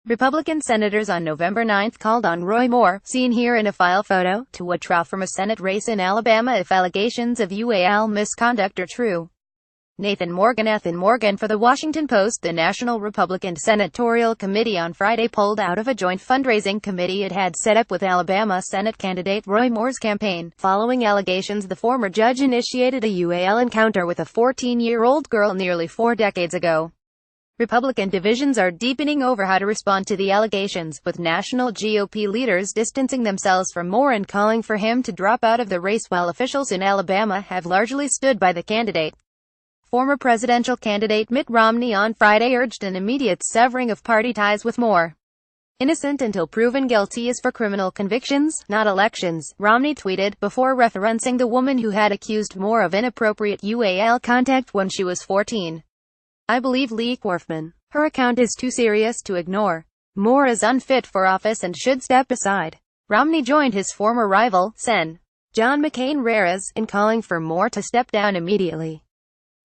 Republican senators on November 9 called on Roy Moore, seen here in a file photo, to withdraw from a Senate race in Alabama if allegations of UAL misconduct are true. MorganNathan Morgan for The Washington Post. The National Republican Senatorial Committee on Friday pulled out of a joint fundraising committee it had set up with Alabama Senate candidate Roy Moore's campaign, following allegations the former judge initiated a UAL encounter with a 14-year-old girl nearly 4 decades ago. Republican divisions are deepening over how to respond to the allegations, with national GOP leaders distancing themselves from Moore and calling for him to drop out of the race, while officials in Alabama have largely stood by the candidate. Former presidential candidate Mitt Romney on Friday urged an immediate severing of party ties with Moore. "Innocent until proven guilty is for criminal convictions, not elections," Romney tweeted, before referencing the woman who had accused Moore of inappropriate UAL contact when she was 14. "I believe Lee Corfman. Her account is too serious to ignore. Moore is unfit for office and should step aside." Romney joined his former rival, Sen. John McCain-Rares, in calling for Moore to step down immediately.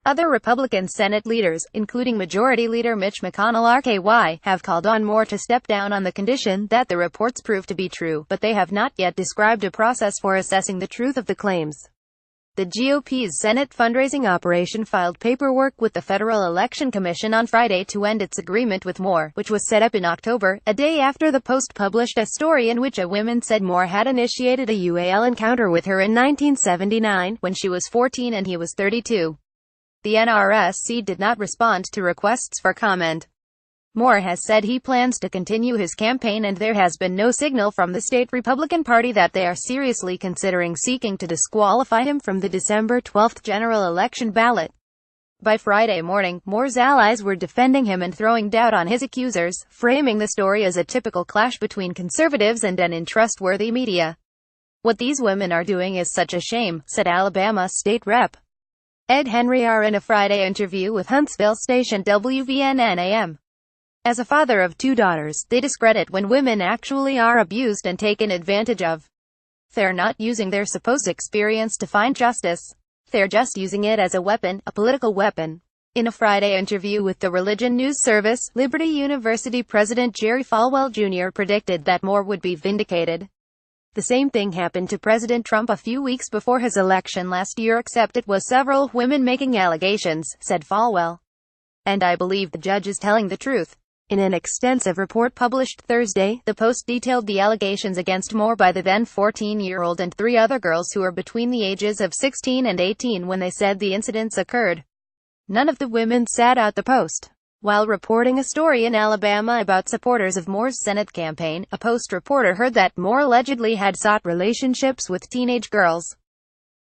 Other Republican Senate leaders, including Majority Leader Mitch McConnell RKY, have called on Moore to step down on the condition that the reports prove to be true, but they have not yet described a process for assessing the truth of the claims. The GOP's Senate fundraising operation filed paperwork with the Federal Election Commission on Friday to end its agreement with Moore, which was set up in October, a day after the Post published a story in which a woman said Moore had initiated a UAL encounter with her in 1979, when she was 14 and he was 32. The NRSC did not respond to requests for comment. Moore has said he plans to continue his campaign, and there has been no signal from the state Republican Party that they are seriously considering seeking to disqualify him from the December 12 general election ballot. By Friday morning, Moore's allies were defending him and throwing doubt on his accusers, framing the story as a typical clash between conservatives and an untrustworthy media. "What these women are doing is such a shame," said Alabama State Rep. Ed Henry in a Friday interview with Huntsville station WVNN-AM. "As a father of 2 daughters, they discredit when women actually are abused and taken advantage of. They're not using their supposed experience to find justice. They're just using it as a weapon, a political weapon." In a Friday interview with the Religion News Service, Liberty University President Jerry Falwell Jr. predicted that Moore would be vindicated. "The same thing happened to President Trump a few weeks before his election last year, except it was several women making allegations," said Falwell. "And I believe the judge is telling the truth." In an extensive report published Thursday, the Post detailed the allegations against Moore by the then 14-year-old and 3 other girls who were between the ages of 16 and 18 when they said the incidents occurred. None of the women sat out the Post. While reporting a story in Alabama about supporters of Moore's Senate campaign, a Post reporter heard that Moore allegedly had sought relationships with teenage girls.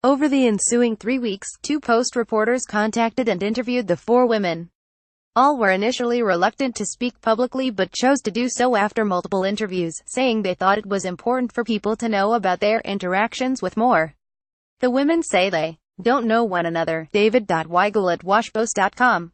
Over the ensuing 3 weeks, 2 Post reporters contacted and interviewed the 4 women. All were initially reluctant to speak publicly but chose to do so after multiple interviews, saying they thought it was important for people to know about their interactions with Moore. The women say they don't know one another. David.Weigel at washpost.com